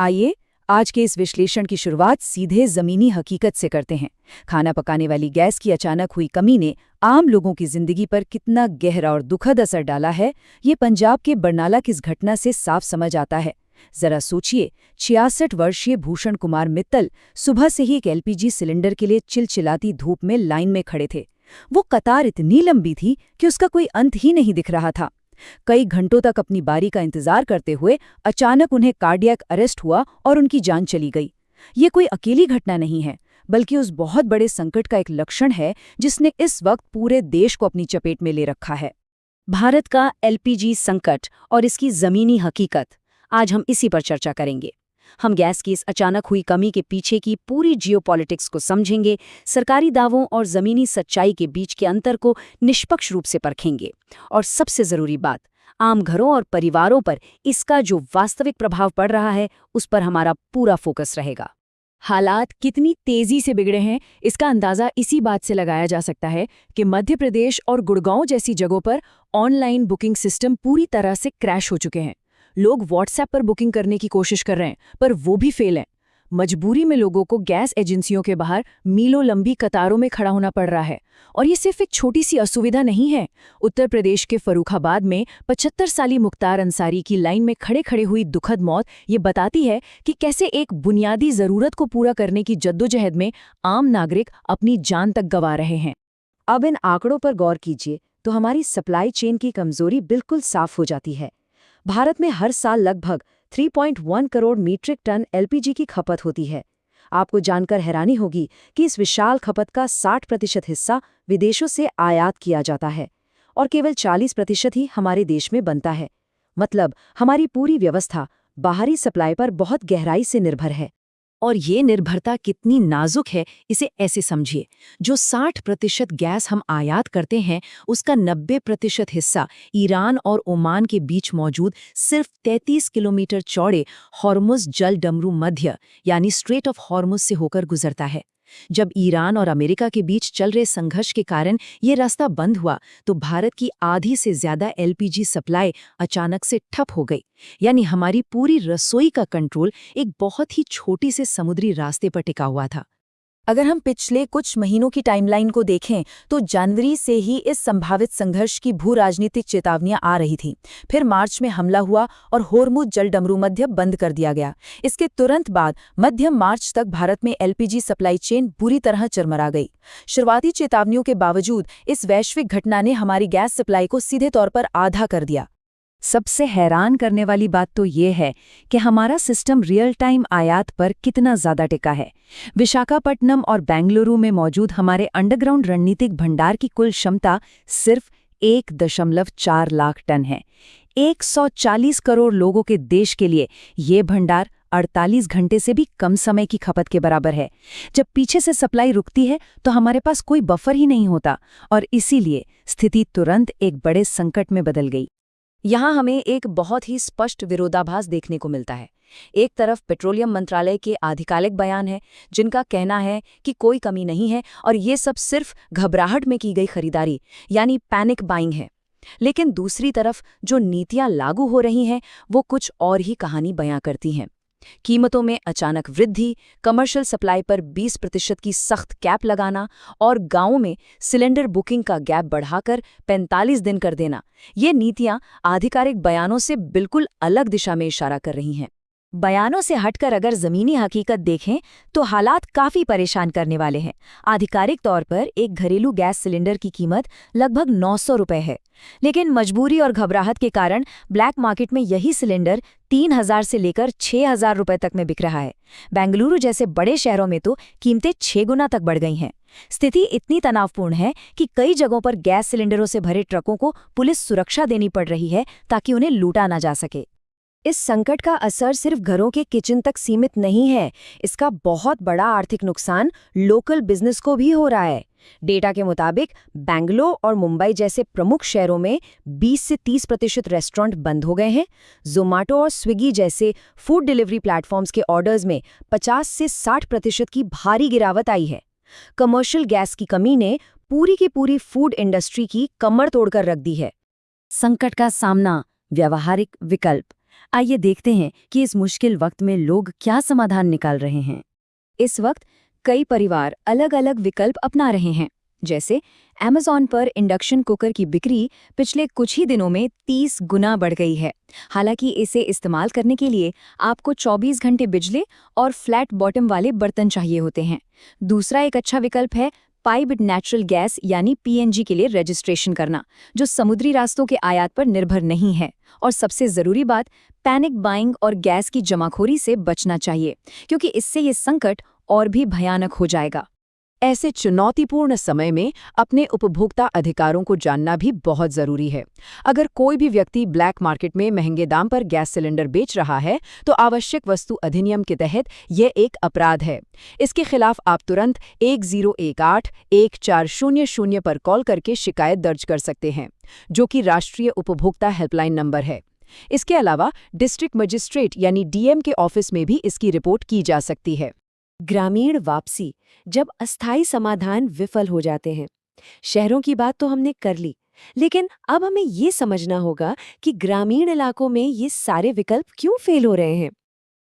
आइए आज के इस विश्लेषण की शुरुआत सीधे जमीनी हकीकत से करते हैं। खाना पकाने वाली गैस की अचानक हुई कमी ने आम लोगों की जिंदगी पर कितना गहरा और दुखद असर डाला है, ये पंजाब के बरनाला की इस घटना से साफ समझ आता है। जरा सोचिए, 66 वर्षीय भूषण कुमार मित्तल सुबह से ही एक एलपीजी सिलेंडर के लिए चिलचिलाती धूप में लाइन में खड़े थे। वो कतार इतनी लंबी थी कि उसका कोई अंत ही नहीं दिख रहा था। कई घंटों तक अपनी बारी का इंतजार करते हुए अचानक उन्हें कार्डियक अरेस्ट हुआ और उनकी जान चली गई। ये कोई अकेली घटना नहीं है, बल्कि उस बहुत बड़े संकट का एक लक्षण है जिसने इस वक्त पूरे देश को अपनी चपेट में ले रखा है। भारत का एलपीजी संकट और इसकी जमीनी हकीकत, आज हम इसी पर चर्चा करेंगे। हम गैस की इस अचानक हुई कमी के पीछे की पूरी जियोपॉलिटिक्स को समझेंगे, सरकारी दावों और जमीनी सच्चाई के बीच के अंतर को निष्पक्ष रूप से परखेंगे, और सबसे जरूरी बात, आम घरों और परिवारों पर इसका जो वास्तविक प्रभाव पड़ रहा है उस पर हमारा पूरा फोकस रहेगा। हालात कितनी तेजी से बिगड़े हैं, इसका अंदाजा इसी बात से लगाया जा सकता है कि मध्य प्रदेश और गुड़गांव जैसी जगहों पर ऑनलाइन बुकिंग सिस्टम पूरी तरह से क्रैश हो चुके हैं। लोग व्हाट्सएप पर बुकिंग करने की कोशिश कर रहे हैं, पर वो भी फेल है। मजबूरी में लोगों को गैस एजेंसियों के बाहर मीलों लंबी कतारों में खड़ा होना पड़ रहा है। और ये सिर्फ एक छोटी सी असुविधा नहीं है। उत्तर प्रदेश के फर्रुखाबाद में 75 साली मुख्तार अंसारी की लाइन में खड़े खड़े हुई दुखद मौत ये बताती है कि कैसे एक बुनियादी जरूरत को पूरा करने की जद्दोजहद में आम नागरिक अपनी जान तक गंवा रहे हैं। अब इन आंकड़ों पर गौर कीजिए तो हमारी सप्लाई चेन की कमजोरी बिल्कुल साफ हो जाती है। भारत में हर साल लगभग 3.1 करोड़ मीट्रिक टन एलपीजी की खपत होती है। आपको जानकर हैरानी होगी कि इस विशाल खपत का 60% हिस्सा विदेशों से आयात किया जाता है और केवल 40% ही हमारे देश में बनता है। मतलब हमारी पूरी व्यवस्था बाहरी सप्लाई पर बहुत गहराई से निर्भर है। और ये निर्भरता कितनी नाजुक है, इसे ऐसे समझिए, जो 60% गैस हम आयात करते हैं उसका 90% हिस्सा ईरान और ओमान के बीच मौजूद सिर्फ 33 किलोमीटर चौड़े हॉर्मुज़ जल डमरू मध्य यानी स्ट्रेट ऑफ हॉर्मुज़ से होकर गुजरता है। जब ईरान और अमेरिका के बीच चल रहे संघर्ष के कारण ये रास्ता बंद हुआ तो भारत की आधी से ज्यादा एलपीजी सप्लाई अचानक से ठप हो गई। यानी हमारी पूरी रसोई का कंट्रोल एक बहुत ही छोटी से समुद्री रास्ते पर टिका हुआ था। अगर हम पिछले कुछ महीनों की टाइमलाइन को देखें तो जनवरी से ही इस संभावित संघर्ष की भू राजनीतिक चेतावनियां आ रही थीं। फिर मार्च में हमला हुआ और होर्मुज़ जल डमरू मध्य बंद कर दिया गया। इसके तुरंत बाद मध्य मार्च तक भारत में एलपीजी सप्लाई चेन बुरी तरह चरमरा गई। शुरुआती चेतावनियों के बावजूद इस वैश्विक घटना ने हमारी गैस सप्लाई को सीधे तौर पर आधा कर दिया। सबसे हैरान करने वाली बात तो ये है कि हमारा सिस्टम रियल टाइम आयात पर कितना ज्यादा टिका है। विशाखापट्टनम और बेंगलुरु में मौजूद हमारे अंडरग्राउंड रणनीतिक भंडार की कुल क्षमता सिर्फ 1.4 लाख टन है। 140 करोड़ लोगों के देश के लिए ये भंडार 48 घंटे से भी कम समय की खपत के बराबर है। जब पीछे से सप्लाई रुकती है तो हमारे पास कोई बफर ही नहीं होता, और इसीलिए स्थिति तुरंत एक बड़े संकट में बदल गई। यहाँ हमें एक बहुत ही स्पष्ट विरोधाभास देखने को मिलता है। एक तरफ पेट्रोलियम मंत्रालय के आधिकारिक बयान है जिनका कहना है कि कोई कमी नहीं है और ये सब सिर्फ घबराहट में की गई खरीदारी यानी पैनिक बाइंग है। लेकिन दूसरी तरफ जो नीतियां लागू हो रही हैं वो कुछ और ही कहानी बयां करती हैं। कीमतों में अचानक वृद्धि, कमर्शियल सप्लाई पर 20% की सख्त कैप लगाना और गांवों में सिलेंडर बुकिंग का गैप बढ़ाकर 45 दिन कर देना, ये नीतियां आधिकारिक बयानों से बिल्कुल अलग दिशा में इशारा कर रही हैं। बयानों से हटकर अगर जमीनी हकीकत देखें तो हालात काफी परेशान करने वाले हैं। आधिकारिक तौर पर एक घरेलू गैस सिलेंडर की कीमत लगभग 900 रुपए है, लेकिन मजबूरी और घबराहट के कारण ब्लैक मार्केट में यही सिलेंडर 3000 से लेकर 6000 रुपए तक में बिक रहा है। बेंगलुरु जैसे बड़े शहरों में तो कीमतें 6 गुना तक बढ़ गई हैं। स्थिति इतनी तनावपूर्ण है कि कई जगहों पर गैस सिलेंडरों से भरे ट्रकों को पुलिस सुरक्षा देनी पड़ रही है ताकि उन्हें लूटा ना जा सके। इस संकट का असर सिर्फ घरों के किचन तक सीमित नहीं है, इसका बहुत बड़ा आर्थिक नुकसान लोकल बिजनेस को भी हो रहा है। डेटा के मुताबिक बेंगलुरु और मुंबई जैसे प्रमुख शहरों में 20 से 30% रेस्टोरेंट बंद हो गए हैं। ज़ोमैटो और स्विगी जैसे फूड डिलीवरी प्लेटफॉर्म्स के ऑर्डर्स में 50 से 60% की भारी गिरावट आई है। कमर्शियल गैस की कमी ने पूरी की पूरी फूड इंडस्ट्री की कमर तोड़कर रख दी है। संकट का सामना, व्यावहारिक विकल्प। आइए देखते हैं कि इस मुश्किल वक्त में लोग क्या समाधान निकाल रहे हैं। इस वक्त कई परिवार अलग-अलग विकल्प अपना रहे हैं। जैसे Amazon पर इंडक्शन कुकर की बिक्री पिछले कुछ ही दिनों में 30 गुना बढ़ गई है। हालांकि इसे इस्तेमाल करने के लिए आपको 24 घंटे बिजली और फ्लैट बॉटम वाले बर्तन चाहिए होते हैं। दूसरा एक अच्छा विकल्प है पाइप्ड नेचुरल गैस यानी PNG के लिए रजिस्ट्रेशन करना, जो समुद्री रास्तों के आयात पर निर्भर नहीं है। और सबसे ज़रूरी बात, पैनिक बाइंग और गैस की जमाखोरी से बचना चाहिए, क्योंकि इससे ये संकट और भी भयानक हो जाएगा। ऐसे चुनौतीपूर्ण समय में अपने उपभोक्ता अधिकारों को जानना भी बहुत जरूरी है। अगर कोई भी व्यक्ति ब्लैक मार्केट में महंगे दाम पर गैस सिलेंडर बेच रहा है, तो आवश्यक वस्तु अधिनियम के तहत यह एक अपराध है। इसके खिलाफ आप तुरंत 1018-1400 पर कॉल करके शिकायत दर्ज कर सकते हैं, जो कि राष्ट्रीय उपभोक्ता हेल्पलाइन नंबर है। इसके अलावा डिस्ट्रिक्ट मजिस्ट्रेट यानी DM के ऑफिस में भी इसकी रिपोर्ट की जा सकती है। ग्रामीण वापसी, जब अस्थायी समाधान विफल हो जाते हैं। शहरों की बात तो हमने कर ली, लेकिन अब हमें ये समझना होगा कि ग्रामीण इलाकों में ये सारे विकल्प क्यों फेल हो रहे हैं।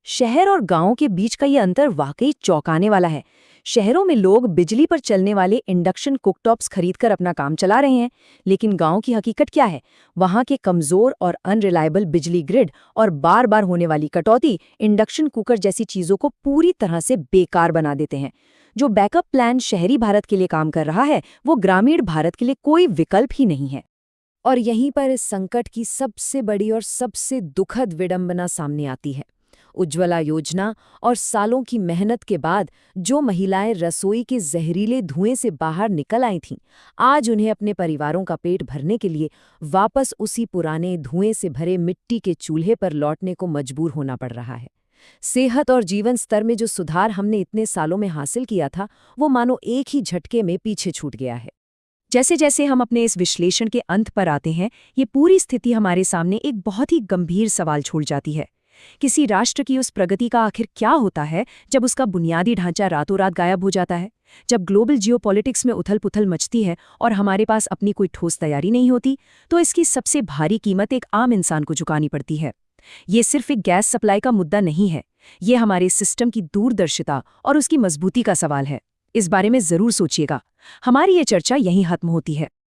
शहर और गांव के बीच का ये अंतर वाकई चौंकाने वाला है। शहरों में लोग बिजली पर चलने वाले इंडक्शन कुकटॉप्स खरीदकर अपना काम चला रहे हैं, लेकिन गांव की हकीकत क्या है? वहां के कमजोर और अनरिलायबल बिजली ग्रिड और बार-बार होने वाली कटौती इंडक्शन कुकर जैसी चीजों को पूरी तरह से बेकार बना देते हैं। जो बैकअप प्लान शहरी भारत के लिए काम कर रहा है, वो ग्रामीण भारत के लिए कोई विकल्प ही नहीं है। और यहीं पर इस संकट की सबसे बड़ी और सबसे दुखद विडंबना सामने आती है। उज्ज्वला योजना और सालों की मेहनत के बाद जो महिलाएं रसोई के जहरीले धुएं से बाहर निकल आई थीं, आज उन्हें अपने परिवारों का पेट भरने के लिए वापस उसी पुराने धुएं से भरे मिट्टी के चूल्हे पर लौटने को मजबूर होना पड़ रहा है। सेहत और जीवन स्तर में जो सुधार हमने इतने सालों में हासिल किया था, वो मानो एक ही झटके में पीछे छूट गया है। जैसे जैसे हम अपने इस विश्लेषण के अंत पर आते हैं, ये पूरी स्थिति हमारे सामने एक बहुत ही गंभीर सवाल छोड़ जाती है। किसी राष्ट्र की उस प्रगति का आखिर क्या होता है जब उसका बुनियादी ढांचा रातों रात गायब हो जाता है? जब ग्लोबल जियोपॉलिटिक्स में उथल-पुथल मचती है और हमारे पास अपनी कोई ठोस तैयारी नहीं होती, तो इसकी सबसे भारी कीमत एक आम इंसान को चुकानी पड़ती है। ये सिर्फ एक गैस सप्लाई का मुद्दा नहीं है, ये हमारे सिस्टम की दूरदर्शिता और उसकी मजबूती का सवाल है। इस बारे में जरूर सोचिएगा। हमारी ये चर्चा यहीं खत्म होती है।